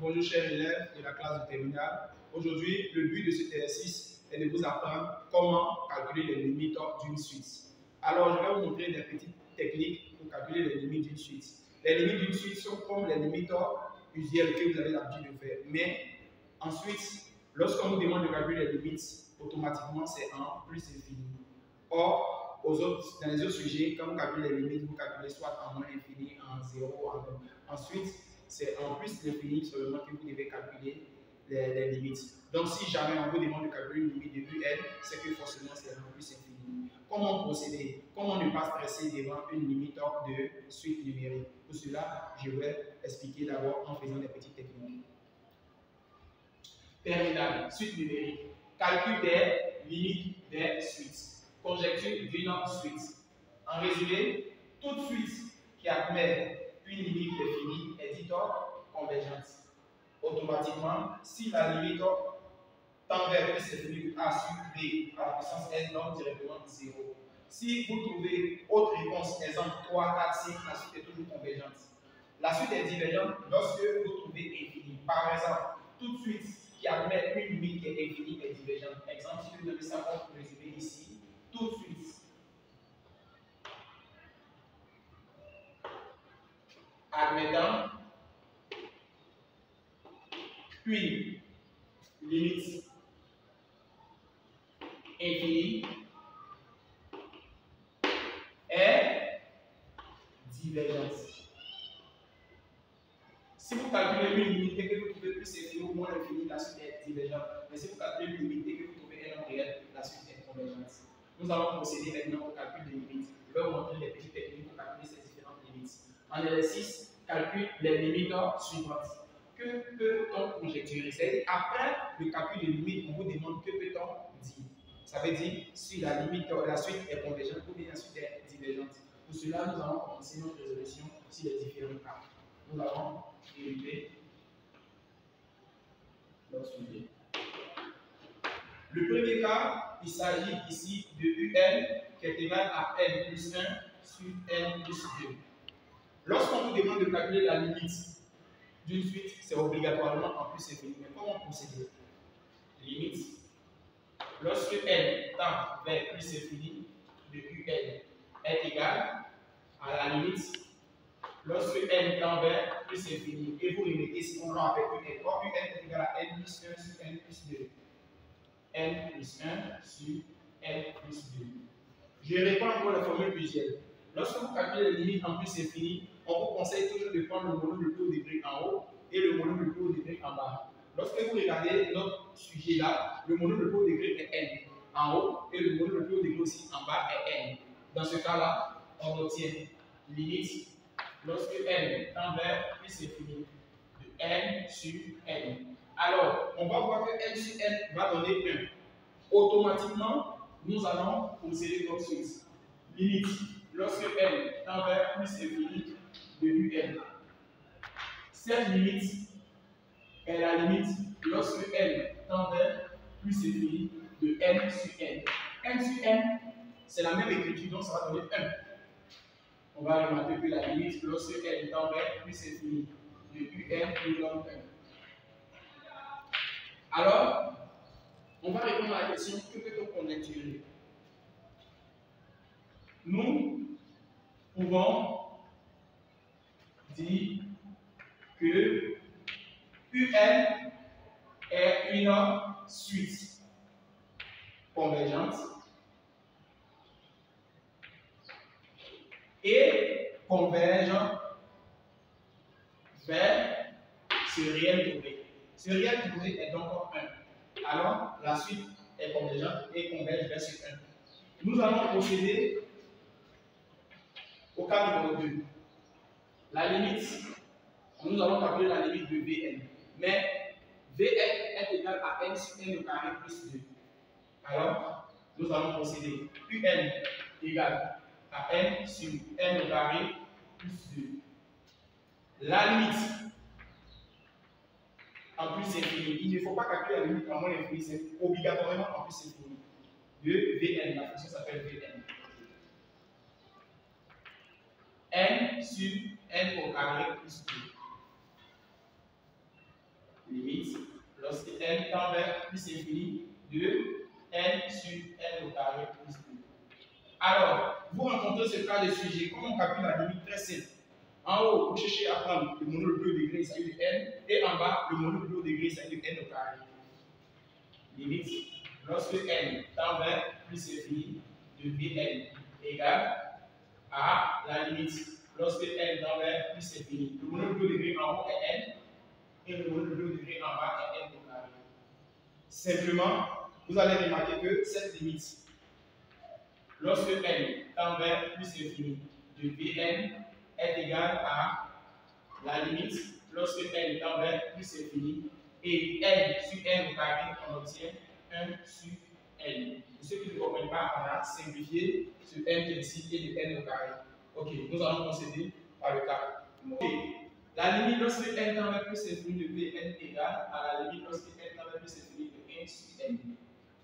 Bonjour chers élèves de la classe de terminale. Aujourd'hui, le but de cet exercice est de vous apprendre comment calculer les limites d'une suite. Alors, je vais vous montrer des petites techniques pour calculer les limites d'une suite. Les limites d'une suite sont comme les limites usuelles que vous avez l'habitude de faire. Mais ensuite, lorsqu'on vous demande de calculer les limites, automatiquement c'est 1 plus infini. Or, dans les autres sujets, quand vous calculez les limites, vous calculez soit en moins infini, en 0, en 1. Ensuite, c'est en plus l'infini seulement que vous devez calculer les limites. Donc, si jamais on vous demande de calculer une limite de un, c'est que forcément c'est en plus infini. Comment procéder? Comment ne pas stresser devant une limite de suite numérique? Pour cela, je vais expliquer d'abord en faisant des petites techniques. Terminal, suite numérique. Calcul des limites des suites. Conjecture d'une suite. En résumé, toute suite qui admet une limite définie est dite convergente. Automatiquement, si la limite tend vers plus infini a sur b à la puissance n donne directement 0. Si vous trouvez autre réponse, exemple 3, 4, 5, la suite est toujours convergente. La suite est divergente lorsque vous trouvez infini. Par exemple, toute suite qui admet une limite qui est infinie est divergente. Exemple, si vous donnez ça pour résumer ici, toute suite admettant une limite infinie est divergente. Si vous calculez une limite et que vous trouvez plus infini ou moins infini, la suite est divergente. Mais si vous calculez une limite et que vous trouvez un nombre réel, la suite est convergente. Nous allons procéder maintenant au calcul des limites. Je vais vous montrer les petites techniques pour calculer ces différentes limites. En exercice, calcule les limites suivantes. Que peut-on conjecturer? C'est-à-dire, après le calcul des limites, on vous demande que peut-on dire. Ça veut dire si la limite, la suite est convergente ou bien la suite est divergente. Pour cela, nous allons commencer notre résolution sur les différents cas. Nous allons dériver notre sujet. Le premier cas, il s'agit ici de un qui est égal à n plus 1 sur n plus 2. Lorsqu'on vous demande de calculer la limite d'une suite, c'est obligatoirement en plus infini. Mais comment procéder? Limite. Lorsque n tend vers plus infini de un est égal à la limite. Lorsque n tend vers plus infini et vous remettez ce qu'on a avec un, or un est égal à n plus 1 sur n plus 2. n plus 1 sur n plus 2. Je réponds encore la formule usuelle. Lorsque vous calculez les limites en plus infini, on vous conseille toujours de prendre le volume le plus haut degré en haut et le volume le plus haut degré en bas. Lorsque vous regardez notre sujet là, le volume le plus haut degré est n en haut et le volume le plus haut degré aussi en bas est n. Dans ce cas-là, on obtient limite lorsque n tend vers plus infini de n sur n. Alors, on va voir que n sur n va donner 1. Automatiquement, nous allons procéder comme suite. Limite, lorsque n tend vers plus infini de un. Cette limite est la limite lorsque n tend vers plus infini de n sur n. n sur n, c'est la même écriture, donc ça va donner 1. On va remarquer que la limite lorsque n tend vers plus infini de un nous donne 1. Alors, on va répondre à la question que peut-on conjecturer? Nous pouvons dire que UN est une suite convergente et converge vers ce réel trouvé. Ce réel trouvé est donc 1. Alors, la suite est convergente et converge vers ce 1. Nous allons procéder au cas numéro 2. La limite, nous allons calculer la limite de Vn. Mais Vn est égal à n sur n au carré plus 2. Alors, nous allons procéder. Un égale à n sur n au carré plus 2. La limite en plus infini. Il ne faut pas calculer la limite en moins infini, c'est obligatoirement en plus infini. De Vn, la fonction s'appelle Vn. N sur n au carré plus 2. limite, lorsque n tend vers plus infini, de n sur n au carré plus 2. Alors, vous rencontrez ce cas de sujet, comment on calcule la limite? Très simple. En haut, vous cherchez à prendre le mono le plus haut degré, il s'agit de n, et en bas, le mono le plus haut degré, il s'agit de n au carré. Limite, lorsque n tend vers plus infini, de Vn égale à la limite, lorsque n tend vers plus infini. Le mono le plus haut degré en haut est n, et le mono le plus haut degré en bas est n au carré. Simplement, vous allez remarquer que cette limite, lorsque n tend vers plus infini, de Vn est égal à la limite, lorsque n tend vers plus infini, et n sur n au carré, on obtient 1 sur n. Pour ceux qui ne comprennent pas, on a simplifié ce n qui est ici et de n au carré. Ok, nous allons procéder par le cas. Okay. La limite lorsque n tend vers plus infini de Vn égale à la limite lorsque n tend vers plus infini de 1 sur n.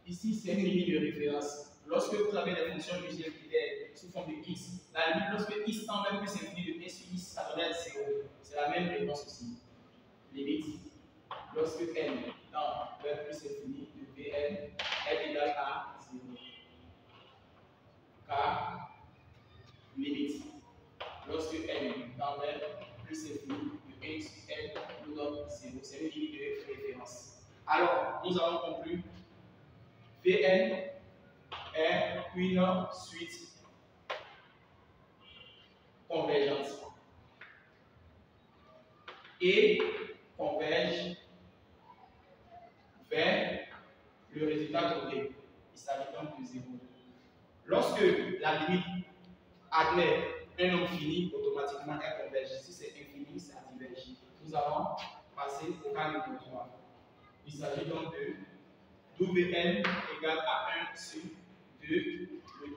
Ici, c'est une limite de référence. Lorsque vous avez des fonctions logicielles qui sont sous forme de x, la limite lorsque x tend vers plus infini de 1 sur x, ça donne 0. C'est la même réponse aussi. Limite, lorsque n tend vers plus infini de Vn est égal à 0. Car, limite, lorsque n tend vers plus infini de 1 sur n nous donne 0. C'est une limite de référence. Alors, nous avons conclu Vn est une suite convergente et converge vers le résultat trouvé. Il s'agit donc de 0. Lorsque la limite admet un nombre fini, automatiquement elle converge. Si c'est infini, ça diverge. Nous allons passer au cas numéro 3. Il s'agit donc de Vn égale à 1 sur 2, le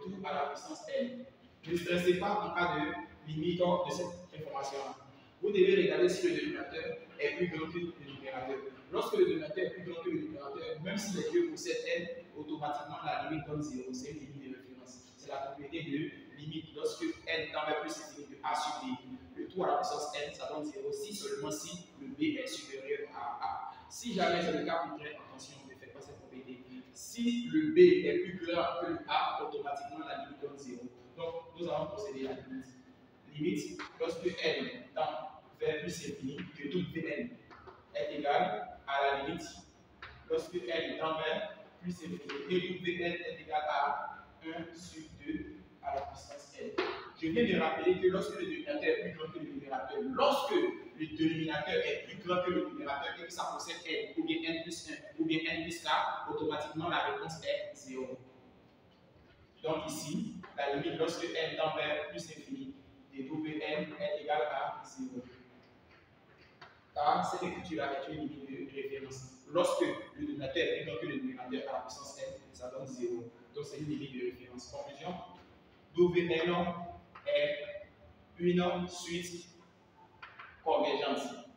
tout à la puissance n. Ne stressez pas en cas de limite de cette information-là. Vous devez regarder si le dénominateur est plus grand que le numérateur. Lorsque le dénominateur est plus grand que le numérateur, même si les deux possèdent n, automatiquement la limite donne 0. C'est une limite de référence. C'est la propriété de limite. Lorsque n tend vers plus infini de a sur b, le tout à la puissance n, ça donne 0. Si seulement si le b est supérieur à a. Si jamais c'est le cas contraire, attention, ne faites pas cette propriété. Si le b est plus grand que le a, automatiquement la limite donne 0. Donc, nous allons procéder à la limite. Limite, lorsque n tend vers plus infini, que tout Vn est égal à la limite, lorsque n tend vers plus infini, que tout Vn est égal à 1 sur 2 à la puissance n. Je viens de rappeler que lorsque le dénominateur est plus grand que le numérateur, lorsque le dénominateur est plus grand que le numérateur et que ça possède n, ou bien n plus 1, ou bien n plus k, automatiquement la réponse est 0. Donc ici, la limite lorsque n tend vers plus infini de Vn est égal à 0. Car cette écriture-là est une limite de référence. Lorsque le dénominateur est plus grand que le numérateur à la puissance n, ça donne 0. Donc c'est une limite de référence. Conclusion, Vn est une suite convergente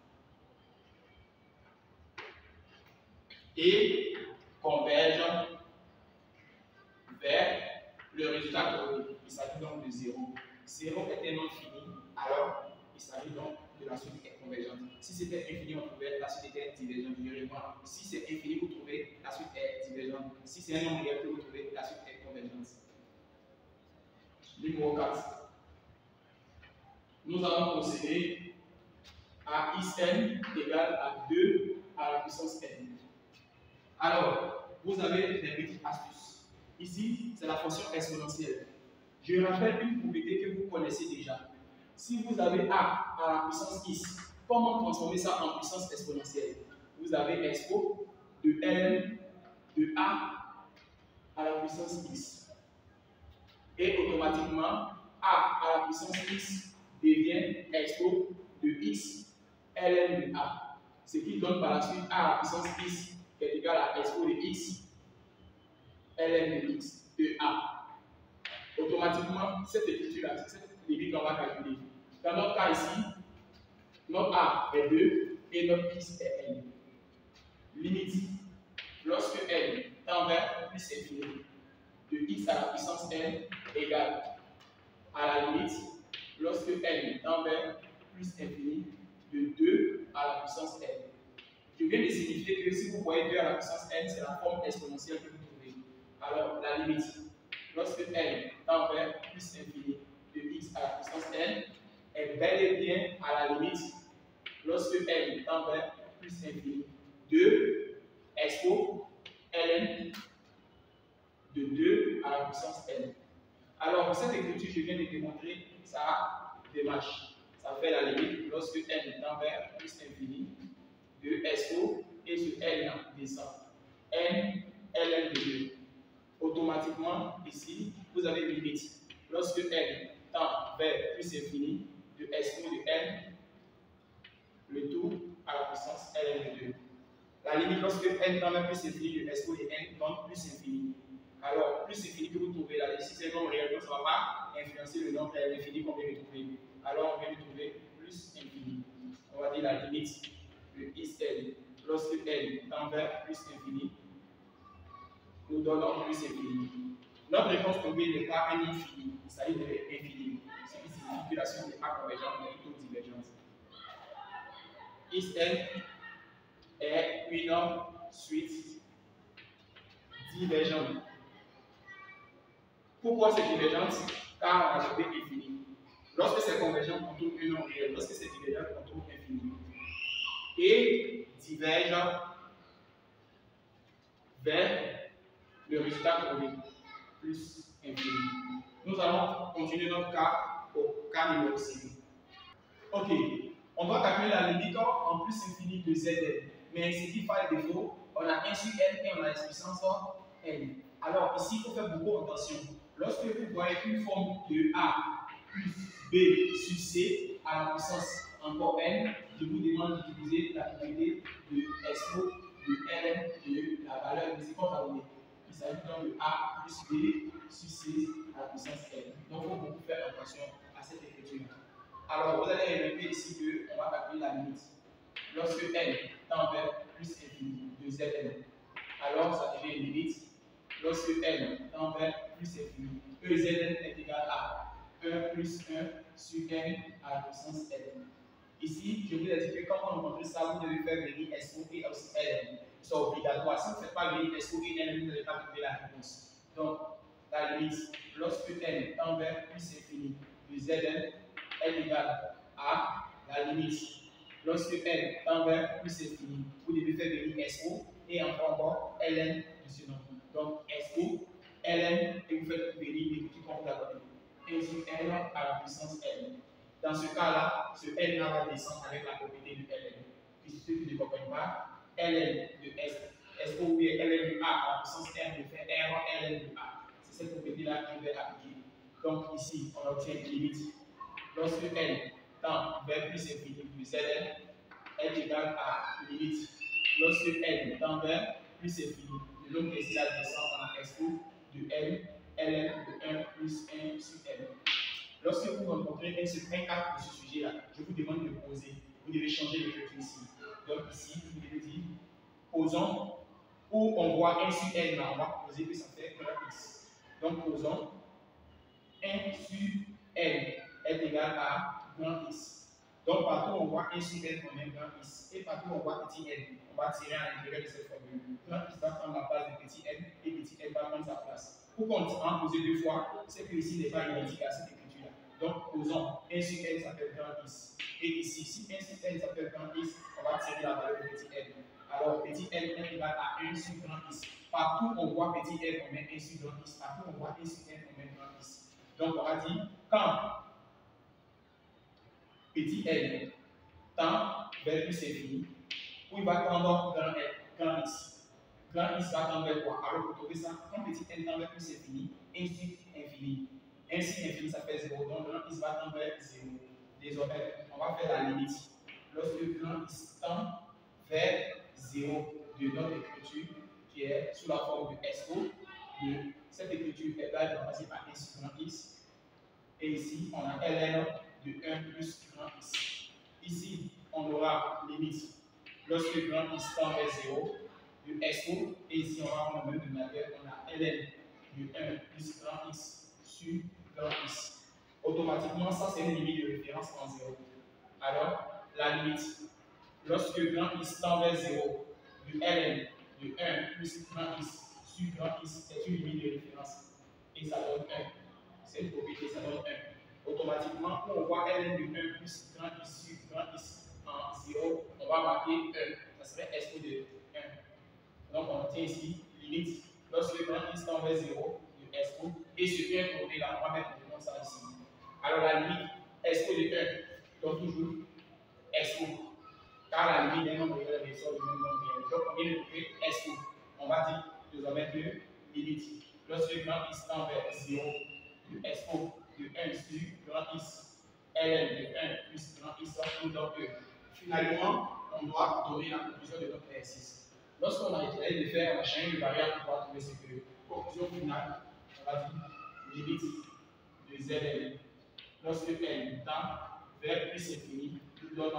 et converge vers le résultat trouvé. Il s'agit donc de 0. 0 est un nombre fini, alors il s'agit donc de la suite convergente. Si c'était infini, on trouvait la suite était divergente. Si c'est infini, vous trouvez la suite est divergente. Si c'est un nombre réel, vous trouvez la suite est convergente. Numéro 4. Nous allons procéder à Xn égale à 2 à la puissance n. Alors, vous avez des petites astuces. Ici, c'est la fonction exponentielle. Je rappelle une propriété que vous connaissez déjà. Si vous avez a à la puissance x, comment transformer ça en puissance exponentielle? Vous avez expo de ln de a à la puissance x. Et automatiquement, a à la puissance x devient expo de x ln de a. Ce qui donne par la suite a à la puissance x qui est égal à expo de x ln de x de a. Automatiquement, cette écriture-là, cette limite qu'on va calculer. Dans notre cas ici, notre a est 2 et notre x est n. Limite, lorsque n tend vers plus infini de x à la puissance n égale à la limite, lorsque n tend vers plus infini de 2 à la puissance n. Je viens de signifier que si vous voyez 2 à la puissance n, c'est la forme exponentielle que vous trouvez. Alors, la limite, lorsque n tend vers plus infini de x à la puissance n, est bel et bien à la limite, lorsque n tend vers plus infini de expo ln de 2 à la puissance n. Alors, pour cette écriture, je viens de démontrer ça démarche. Ça fait la limite lorsque n tend vers plus infini de SO et sur L descend. N, Ln de 2. Automatiquement, ici, vous avez une limite. Lorsque n tend vers plus infini de SO de n, le tout à la puissance Ln de 2. La limite lorsque n tend vers plus infini de SO de n donne plus infini. Alors, plus infini que vous trouvez là, ici c'est un nombre réel, donc ça ne va pas influencer le nombre infini qu'on vient de trouver. Alors, on vient de trouver plus infini. On va dire la limite de xn lorsque n tend vers plus infini, nous donnons plus infini. Notre réponse trouvée n'est pas un infini, il s'agit de infini. Ce qui signifie que la suite n'est pas convergente, mais plutôt divergente. xn est une suite divergente. Pourquoi c'est divergente? Car on a trouvé infini. Lorsque c'est convergent, on trouve un nombre réel. Lorsque c'est divergent, on trouve infini. Et diverge vers le résultat trouvé, plus infini. Nous allons continuer notre cas au cas numéro 6. Ok, on doit calculer la limite en plus infini de Zn. Mais ce qui fait défaut, on a 1 sur n et on a puissance n. Alors ici, il faut faire beaucoup attention. Lorsque vous voyez une forme de A plus B sur C à la puissance encore n, je vous demande d'utiliser la propriété de expo de ln de la valeur de ce qu'on va donner. Il s'agit donc de A plus B sur C à la puissance n. Donc il faut beaucoup faire attention à cette écriture. Alors vous allez remarquer ici qu'on va calculer la limite. Lorsque n tend vers plus infini de Zn, alors ça devient une limite. Lorsque n tend vers plus infini, Ezn est égal à 1 plus 1 sur n à la puissance n. Ici, je vous ai dit que quand on rencontre ça, vous devez faire venir SO et aussi Ln. C'est obligatoire. Si vous ne faites pas venir SO et Ln, vous n'allez pas trouver la réponse. Donc, la limite, lorsque n tend vers plus infini de Zn est égal à la limite. Lorsque n tend vers plus infini, vous devez faire venir SO et encore Ln de ce nombre. Donc, SO, Ln, et vous faites venir l'écriture qu'on vous a donné. 1 sur n à la puissance n. Dans ce cas-là, ce L va descendre avec la propriété de Ln. Puis ceux qui ne comprennent pas, Ln de S, SO ou Ln de A à la puissance n de fait R Ln de A. C'est cette propriété-là qu'on va appliquer. Donc ici, on obtient une limite. Lorsque n tend vers plus infini de Zn est égal à limite. Lorsque n tend vers plus infini, le nombre ici descend en SO de L, Ln de 1 plus 1 sur n. Lorsque vous rencontrez un cas de ce sujet-là, je vous demande de poser. Vous devez changer l'écriture ici. Donc ici, vous devez dire posons, où on voit 1 sur n, on va poser que ça fait 1x. Donc posons 1 sur n est égal à grand x. Donc partout où on voit 1 sur n, on met grand x. Et partout où on voit petit n, on va tirer à l'intérieur de cette formule. Grand x va prendre la place de petit n et petit n va prendre sa place. Pour qu'on en pose deux fois, c'est que ici n'est pas identique à cette écriture. Donc, posons 1 sur n s'appelle grand x. Et ici, si 1 sur n s'appelle grand x, on va tirer la valeur de petit n. Alors, petit n est égal à 1 sur grand x. Partout où on voit petit n, on met 1 sur grand x. Partout où on voit 1 sur n, on met grand x. Donc, on va dire quand petit n tend vers plus infini, où il va tendre grand x. Grand x va tendre vers quoi? Alors, pour trouver ça, quand petit n tend vers plus infini, 1 sur infini. 1 sur infini, ça fait 0. Donc, grand x va tendre vers 0. Désormais, on va faire la limite. Lorsque grand x tend vers 0 de notre écriture, qui est sous la forme de SO, de cette écriture est là, remplacée par 1 sur grand x. Et ici, on a Ln de 1 plus grand x. Ici, on aura limite lorsque grand x tend vers 0 de SO. Et ici, on aura un même dénominateur, on a Ln de 1 plus grand x sur grand x. Automatiquement, ça c'est une limite de référence en 0. Alors, la limite Lorsque grand X tend vers 0, le Ln de 1 plus grand X sur grand X est une limite de référence. Et ça donne 1. C'est une propriété, ça donne 1. Automatiquement, quand on voit Ln de 1 plus grand X sur grand X en 0, on va marquer 1. Ça serait SO de 1. Donc on obtient ici limite. Lorsque grand X tend vers 0, le SO, et ce 1 côté là, on va mettre le nom ça ici. Alors la limite SO de 1, donc toujours SO. Car la limite d'un nombre réel ressort du même nombre réel. Donc on vient de trouver SO. On va dire désormais que limite. Lorsque grand X tend vers 0, le SO de 1 sur grand X, Ln de 1 plus grand X nous donne 2. Finalement, on doit donner la conclusion de notre exercice. Lorsqu'on a essayé de faire la chaîne de variables pour pouvoir trouver ce que, conclusion finale, on va dire limite de Zn. Lorsque n tend vers plus infini, nous donne 1.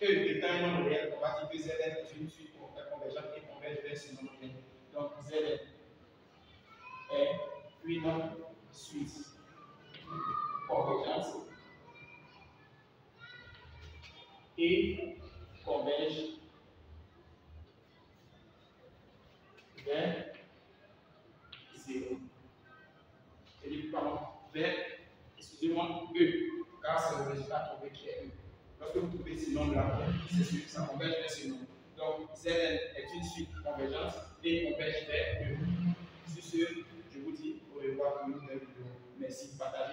E étant un nombre réel, on va dire que Zn est une suite convergente et converge vers ce nombre réel. Donc Zn est une suite convergente et converge vers 0. C'est-à-dire, pardon, vers, excusez-moi, E, car c'est le résultat trouvé qui est E. Lorsque vous trouvez ce nombre-là, c'est sûr que ça converge vers ce nombre. Donc, Zn est une suite convergente et converge vers E. Sur ce, je vous dis au revoir pour une nouvelle vidéo. Merci, partage.